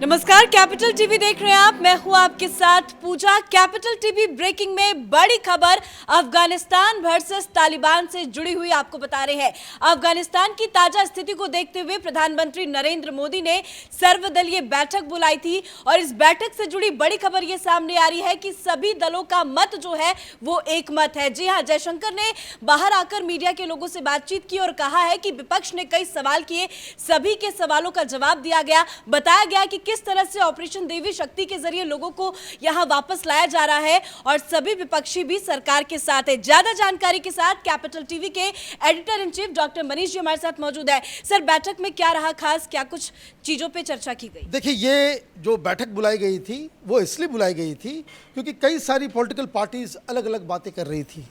नमस्कार, capital TV देख रहे हैं आप। मैं हूं आपके साथ पूजा। कैपिटल टीवी ब्रेकिंग में बड़ी खबर अफगानिस्तान वर्सेस तालिबान से जुड़ी हुई आपको बता रहे हैं। अफगानिस्तान की ताजा स्थिति को देखते हुए प्रधानमंत्री नरेंद्र मोदी ने सर्वदलीय बैठक बुलाई थी और इस बैठक से जुड़ी बड़ी खबर ये सामने आ रही है कि सभी दलों का मत जो है वो एक मत है। जी हां, जयशंकर ने बाहर आकर मीडिया के लोगों से बातचीत की और कहा है कि विपक्ष ने कई सवाल किए, सभी के सवालों का जवाब दिया गया। बताया गया कि किस तरह से ऑपरेशन देवी शक्ति के जरिए लोगों को यहां वापस लाया जा रहा है और सभी विपक्षी भी सरकार के साथ है। ज्यादा जानकारी के साथ कैपिटल टीवी के editor in chief doctor Manish ji हमारे साथ मौजूद है। सर, बैठक में क्या रहा खास, क्या कुछ चीजों पे चर्चा की गई? देखिए, ये जो बैठक बुलाई गई थी वो इसलिए बुलाई गई थी क्योंकि कई सारी पॉलिटिकल पार्टीज अलग अलग बातें कर रही थी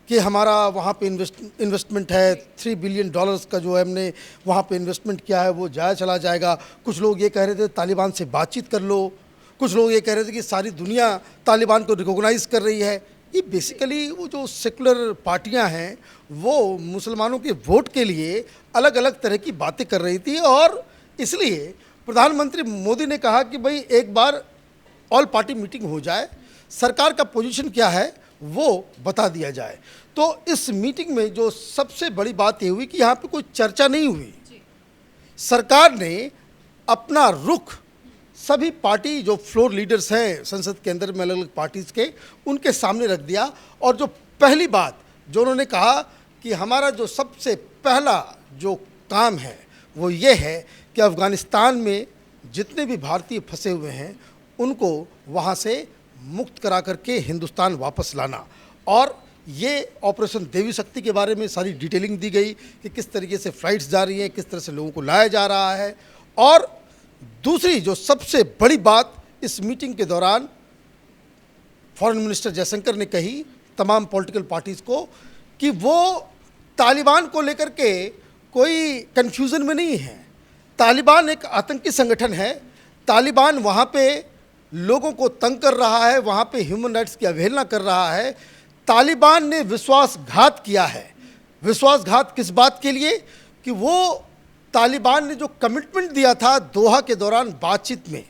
कि हमारा वहाँ पे इन्वेस्टमेंट है, $3 बिलियन का जो है हमने वहाँ पे इन्वेस्टमेंट किया है वो जाया चला जाएगा। कुछ लोग ये कह रहे थे तालिबान से बातचीत कर लो, कुछ लोग ये कह रहे थे कि सारी दुनिया तालिबान को रिकॉग्नाइज़ कर रही है। ये बेसिकली वो जो सेकुलर पार्टियां हैं वो मुसलमानों के वोट के लिए अलग अलग तरह की बातें कर रही थी और इसलिए प्रधानमंत्री मोदी ने कहा कि भाई एक बार ऑल पार्टी मीटिंग हो जाए, सरकार का पोजीशन क्या है वो बता दिया जाए। तो इस मीटिंग में जो सबसे बड़ी बात ये हुई कि यहाँ पे कोई चर्चा नहीं हुई। सरकार ने अपना रुख सभी पार्टी जो फ्लोर लीडर्स हैं संसद के अंदर में अलग अलग पार्टीज के, उनके सामने रख दिया और जो पहली बात जो उन्होंने कहा कि हमारा जो सबसे पहला जो काम है वो ये है कि अफ़गानिस्तान में जितने भी भारतीय फंसे हुए हैं उनको वहाँ से मुक्त करा करके हिंदुस्तान वापस लाना। और ये ऑपरेशन देवी शक्ति के बारे में सारी डिटेलिंग दी गई कि किस तरीके से फ़्लाइट्स जा रही हैं, किस तरह से लोगों को लाया जा रहा है। और दूसरी जो सबसे बड़ी बात इस मीटिंग के दौरान फॉरेन मिनिस्टर जयशंकर ने कही तमाम पॉलिटिकल पार्टीज़ को कि वो तालिबान को लेकर के कोई कन्फ्यूज़न में नहीं है। तालिबान एक आतंकी संगठन है, तालिबान वहाँ पे लोगों को तंग कर रहा है, वहाँ पे ह्यूमन राइट्स की अवहेलना कर रहा है। तालिबान ने विश्वासघात किया है। विश्वासघात किस बात के लिए? कि वो तालिबान ने जो कमिटमेंट दिया था दोहा के दौरान बातचीत में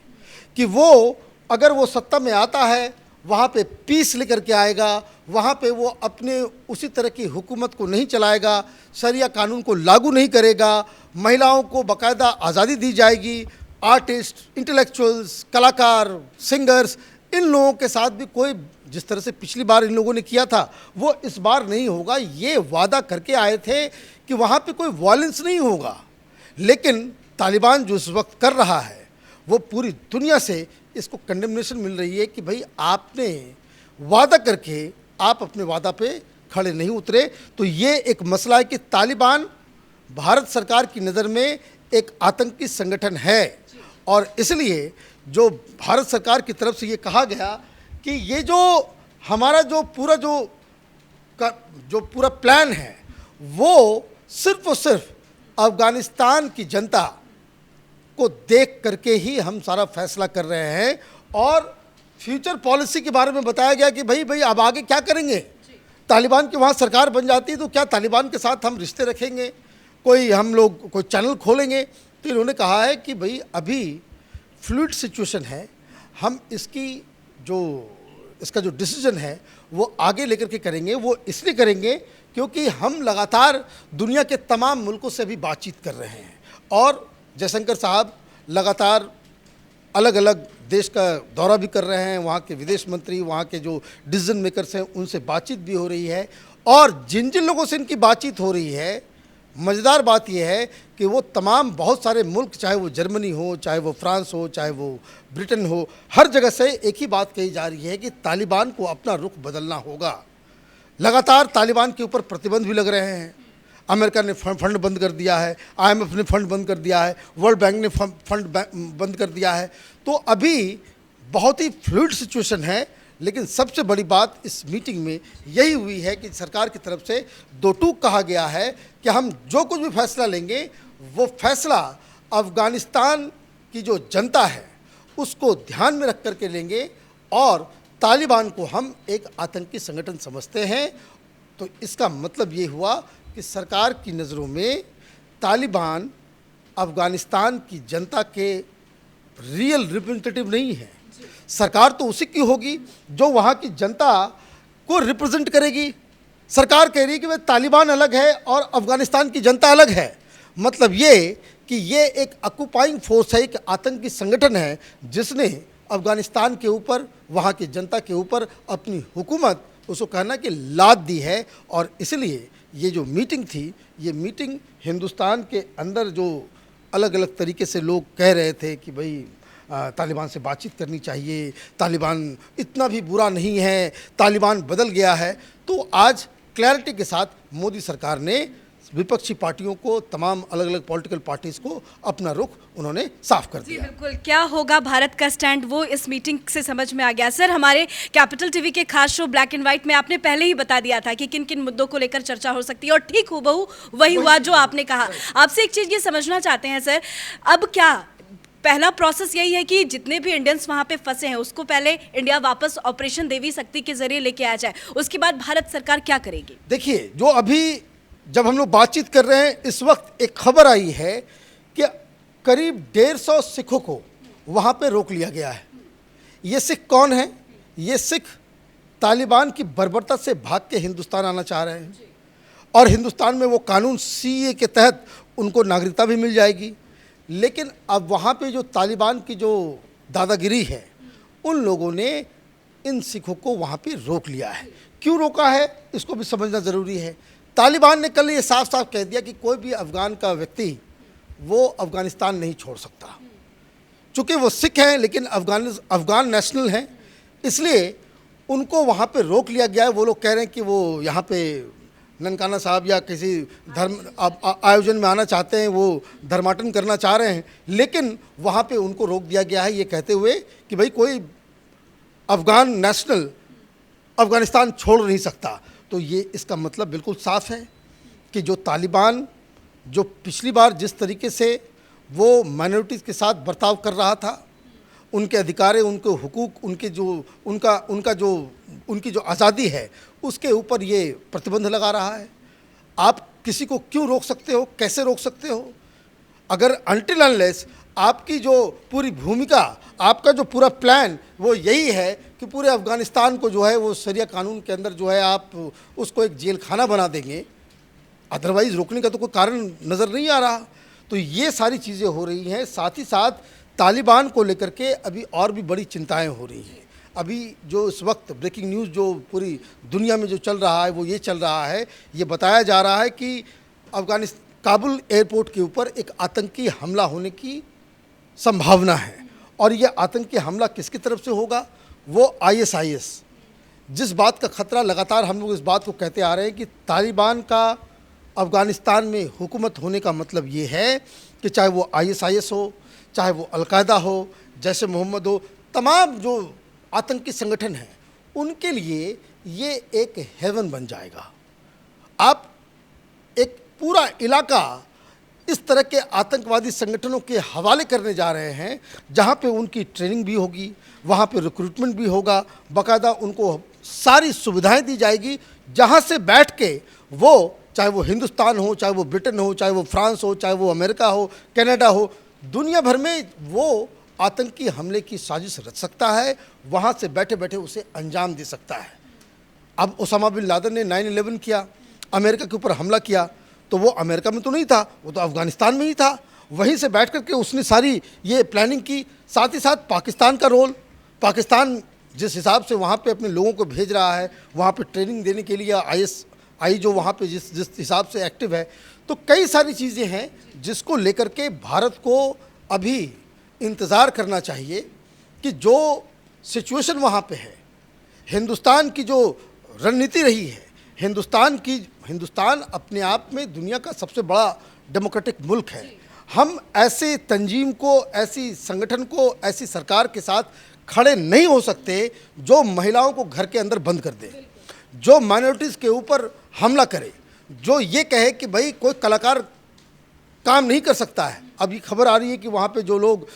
कि वो अगर वो सत्ता में आता है वहाँ पे पीस लेकर के आएगा, वहाँ पे वो अपने उसी तरह की हुकूमत को नहीं चलाएगा, शरिया कानून को लागू नहीं करेगा, महिलाओं को बाकायदा आज़ादी दी जाएगी, आर्टिस्ट, इंटेलेक्चुअल्स, कलाकार, सिंगर्स, इन लोगों के साथ भी कोई जिस तरह से पिछली बार इन लोगों ने किया था वो इस बार नहीं होगा। ये वादा करके आए थे कि वहाँ पे कोई वायलेंस नहीं होगा। लेकिन तालिबान जो इस वक्त कर रहा है वो पूरी दुनिया से इसको कंडेमनेशन मिल रही है कि भाई आपने वादा करके आप अपने वादा पे खड़े नहीं उतरे। तो ये एक मसला है कि तालिबान भारत सरकार की नज़र में एक आतंकी संगठन है और इसलिए जो भारत सरकार की तरफ से ये कहा गया कि ये जो हमारा जो पूरा प्लान है वो सिर्फ और सिर्फ अफ़गानिस्तान की जनता को देख करके ही हम सारा फैसला कर रहे हैं। और फ्यूचर पॉलिसी के बारे में बताया गया कि भाई अब आगे क्या करेंगे। तालिबान की वहाँ सरकार बन जाती है तो क्या तालिबान के साथ हम रिश्ते रखेंगे, कोई हम लोग कोई चैनल खोलेंगे? तो इन्होंने कहा है कि भाई अभी फ्लूइड सिचुएशन है, हम इसका जो डिसीजन है वो आगे लेकर के करेंगे। वो इसलिए करेंगे क्योंकि हम लगातार दुनिया के तमाम मुल्कों से भी बातचीत कर रहे हैं और जयशंकर साहब लगातार अलग अलग देश का दौरा भी कर रहे हैं, वहाँ के विदेश मंत्री, वहाँ के जो डिसीजन मेकर्स हैं उनसे बातचीत भी हो रही है। और जिन जिन लोगों से इनकी बातचीत हो रही है, मज़ेदार बात यह है कि वो तमाम बहुत सारे मुल्क, चाहे वो जर्मनी हो, चाहे वो फ्रांस हो, चाहे वो ब्रिटेन हो, हर जगह से एक ही बात कही जा रही है कि तालिबान को अपना रुख बदलना होगा। लगातार तालिबान के ऊपर प्रतिबंध भी लग रहे हैं। अमेरिका ने फंड बंद कर दिया है, IMF ने फंड बंद कर दिया है, वर्ल्ड बैंक ने फंड बंद कर दिया है। तो अभी बहुत ही फ्लूइड सिचुएशन है। लेकिन सबसे बड़ी बात इस मीटिंग में यही हुई है कि सरकार की तरफ से दो टूक कहा गया है कि हम जो कुछ भी फैसला लेंगे वो फैसला अफ़गानिस्तान की जो जनता है उसको ध्यान में रख करके लेंगे और तालिबान को हम एक आतंकी संगठन समझते हैं। तो इसका मतलब ये हुआ कि सरकार की नज़रों में तालिबान अफ़गानिस्तान की जनता के रियल रिप्रेजेंटेटिव नहीं है। सरकार तो उसी की होगी जो वहाँ की जनता को रिप्रेजेंट करेगी। सरकार कह रही है कि भाई तालिबान अलग है और अफ़गानिस्तान की जनता अलग है। मतलब ये कि ये एक ऑक्यूपाइंग फोर्स है, एक आतंकी संगठन है जिसने अफ़गानिस्तान के ऊपर, वहाँ की जनता के ऊपर अपनी हुकूमत उसको कहना कि लाद दी है। और इसलिए ये जो मीटिंग थी, ये मीटिंग हिंदुस्तान के अंदर जो अलग अलग तरीके से लोग कह रहे थे कि भाई तालिबान से बातचीत करनी चाहिए, तालिबान इतना भी बुरा नहीं है, तालिबान बदल गया है, तो आज क्लैरिटी के साथ मोदी सरकार ने विपक्षी पार्टियों को, तमाम अलग अलग पॉलिटिकल पार्टीज को अपना रुख उन्होंने साफ कर दिया। बिल्कुल, क्या होगा भारत का स्टैंड वो इस मीटिंग से समझ में आ गया। सर, हमारे कैपिटल टीवी के खास शो ब्लैक एंड व्हाइट में आपने पहले ही बता दिया था कि किन किन मुद्दों को लेकर चर्चा हो सकती है और ठीक हूबहू वही हुआ जो आपने कहा। आपसे एक चीज़ ये समझना चाहते हैं सर, अब क्या पहला प्रोसेस यही है कि जितने भी इंडियंस वहाँ पे फंसे हैं उसको पहले इंडिया वापस ऑपरेशन देवी शक्ति के जरिए लेके आ जाए, उसके बाद भारत सरकार क्या करेगी? देखिए, जो अभी जब हम लोग बातचीत कर रहे हैं इस वक्त एक खबर आई है कि करीब 150 सिखों को वहाँ पे रोक लिया गया है। ये सिख कौन है? ये सिख तालिबान की बर्बरता से भाग के हिंदुस्तान आना चाह रहे हैं और हिंदुस्तान में वो कानून सीए के तहत उनको नागरिकता भी मिल जाएगी। लेकिन अब वहाँ पे जो तालिबान की जो दादागिरी है, उन लोगों ने इन सिखों को वहाँ पे रोक लिया है। क्यों रोका है इसको भी समझना ज़रूरी है। तालिबान ने कल ये साफ साफ कह दिया कि कोई भी अफ़गान का व्यक्ति वो अफ़गानिस्तान नहीं छोड़ सकता। चूँकि वो सिख हैं लेकिन अफ़गान नेशनल हैं, इसलिए उनको वहाँ पे रोक लिया गया है। वो लोग कह रहे हैं कि वो यहाँ पे ननकाना साहब या किसी धर्म आयोजन में आना चाहते हैं, वो धर्माटन करना चाह रहे हैं, लेकिन वहाँ पे उनको रोक दिया गया है ये कहते हुए कि भाई कोई अफ़गान नेशनल अफ़गानिस्तान छोड़ नहीं सकता। तो ये इसका मतलब बिल्कुल साफ है कि जो तालिबान जो पिछली बार जिस तरीके से वो माइनॉरिटीज़ के साथ बर्ताव कर रहा था, उनके अधिकार, उनके हुकूक, उनकी जो आज़ादी है उसके ऊपर ये प्रतिबंध लगा रहा है। आप किसी को क्यों रोक सकते हो, कैसे रोक सकते हो? अगर अनटिल अनलेस आपकी जो पूरी भूमिका, आपका जो पूरा प्लान वो यही है कि पूरे अफ़गानिस्तान को जो है वो शरिया कानून के अंदर जो है आप उसको एक जेल खाना बना देंगे, अदरवाइज़ रोकने का तो कोई कारण नज़र नहीं आ रहा। तो ये सारी चीज़ें हो रही हैं। साथ ही साथ तालिबान को लेकर के अभी और भी बड़ी चिंताएं हो रही हैं। अभी जो इस वक्त ब्रेकिंग न्यूज़ जो पूरी दुनिया में जो चल रहा है वो ये चल रहा है, ये बताया जा रहा है कि काबुल एयरपोर्ट के ऊपर एक आतंकी हमला होने की संभावना है। और ये आतंकी हमला किसकी तरफ से होगा? वो ISIS। जिस बात का खतरा लगातार हम लोग इस बात को कहते आ रहे हैं कि तालिबान का अफ़गानिस्तान में हुकूमत होने का मतलब ये है कि चाहे वो ISIS हो, चाहे वो अलकायदा हो, जैसे मोहम्मद हो, तमाम जो आतंकी संगठन हैं उनके लिए ये एक हेवन बन जाएगा। आप एक पूरा इलाका इस तरह के आतंकवादी संगठनों के हवाले करने जा रहे हैं जहाँ पे उनकी ट्रेनिंग भी होगी, वहाँ पे रिक्रूटमेंट भी होगा, बाकायदा उनको सारी सुविधाएं दी जाएगी, जहाँ से बैठ के वो, चाहे वो हिंदुस्तान हो, चाहे वो ब्रिटेन हो, चाहे वो फ्रांस हो, चाहे वो अमेरिका हो, कनाडा हो, दुनिया भर में वो आतंकी हमले की साजिश रच सकता है, वहाँ से बैठे बैठे उसे अंजाम दे सकता है। अब ओसामा बिन लादेन ने 9/11 किया, अमेरिका के ऊपर हमला किया, तो वो अमेरिका में तो नहीं था, वो तो अफ़गानिस्तान में ही था। वहीं से बैठ कर के उसने सारी ये प्लानिंग की। साथ ही साथ पाकिस्तान का रोल, पाकिस्तान जिस हिसाब से वहाँ पे अपने लोगों को भेज रहा है, वहाँ पे ट्रेनिंग देने के लिए ISI जो वहाँ पे जिस हिसाब से एक्टिव है, तो कई सारी चीज़ें हैं जिसको लेकर के भारत को अभी इंतज़ार करना चाहिए कि जो सिचुएशन वहाँ पे है, हिंदुस्तान की जो रणनीति रही है, हिंदुस्तान अपने आप में दुनिया का सबसे बड़ा डेमोक्रेटिक मुल्क है। हम ऐसे तंजीम को, ऐसी संगठन को, ऐसी सरकार के साथ खड़े नहीं हो सकते जो महिलाओं को घर के अंदर बंद कर दे, जो माइनॉरिटीज़ के ऊपर हमला करे, जो ये कहे कि भाई कोई कलाकार काम नहीं कर सकता है। अभी खबर आ रही है कि वहाँ पे जो लोग,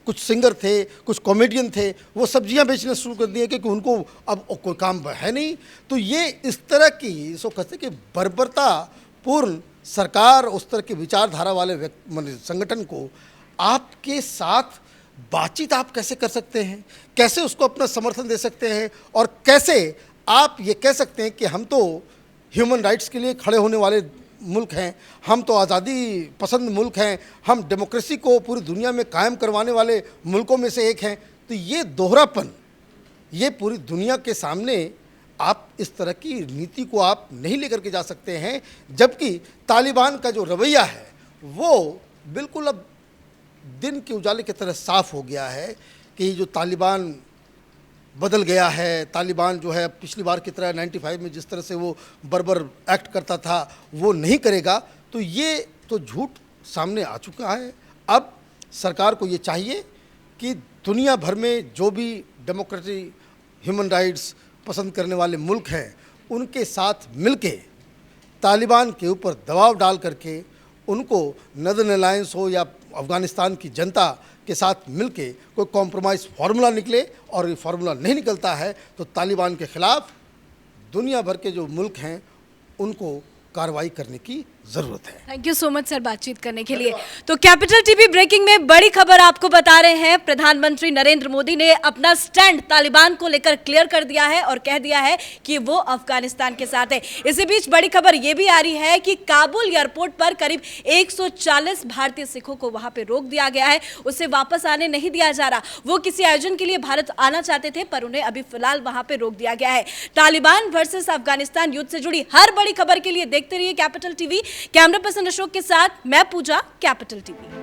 कुछ सिंगर थे, कुछ कॉमेडियन थे, वो सब्जियाँ बेचना शुरू कर दिए क्योंकि उनको अब कोई काम है नहीं। तो ये इस तरह की इसको कहते हैं कि बर्बरता पूर्ण सरकार, उस तरह की विचारधारा वाले संगठन को आपके साथ बातचीत आप कैसे कर सकते हैं, कैसे उसको अपना समर्थन दे सकते हैं, और कैसे आप ये कह सकते हैं कि हम तो ह्यूमन राइट्स के लिए खड़े होने वाले मुल्क हैं, हम तो आज़ादी पसंद मुल्क हैं, हम डेमोक्रेसी को पूरी दुनिया में कायम करवाने वाले मुल्कों में से एक हैं। तो ये दोहरापन, ये पूरी दुनिया के सामने आप इस तरह की नीति को आप नहीं लेकर के जा सकते हैं, जबकि तालिबान का जो रवैया है वो बिल्कुल अब दिन के उजाले की तरह साफ हो गया है कि जो तालिबान बदल गया है, तालिबान जो है पिछली बार की तरह 95 में जिस तरह से वो बर्बर एक्ट करता था वो नहीं करेगा। तो ये तो झूठ सामने आ चुका है। अब सरकार को ये चाहिए कि दुनिया भर में जो भी डेमोक्रेसी, ह्यूमन राइट्स पसंद करने वाले मुल्क हैं, उनके साथ मिलके तालिबान के ऊपर दबाव डाल करके उनको नदर्न अलायंस हो या अफ़गानिस्तान की जनता के साथ मिलके कोई कॉम्प्रोमाइज़ फार्मूला निकले, और ये फार्मूला नहीं निकलता है तो तालिबान के ख़िलाफ़ दुनिया भर के जो मुल्क हैं उनको कार्रवाई करने की ज़रूरत है। Thank you so much sir बातचीत करने के लिए। तो कैपिटल टीवी ब्रेकिंग में बड़ी खबर आपको बता रहे हैं। प्रधानमंत्री नरेंद्र मोदी ने अपना स्टैंड तालिबान को लेकर क्लियर कर दिया है और कह दिया है कि वो अफगानिस्तान के साथ है। इसी बीच बड़ी खबर ये भी आ रही है कि काबुल एयरपोर्ट पर करीब 140 भारतीय सिखों को वहां पे रोक दिया गया है, उसे वापस आने नहीं दिया जा रहा। वो किसी आयोजन के लिए भारत आना चाहते थे पर उन्हें अभी फिलहाल वहां पे रोक दिया गया है। तालिबान वर्सेस अफगानिस्तान युद्ध से जुड़ी हर बड़ी खबर के लिए देखते रहिए capital TV. Camera person Ashok के साथ मैं पूजा, कैपिटल टीवी।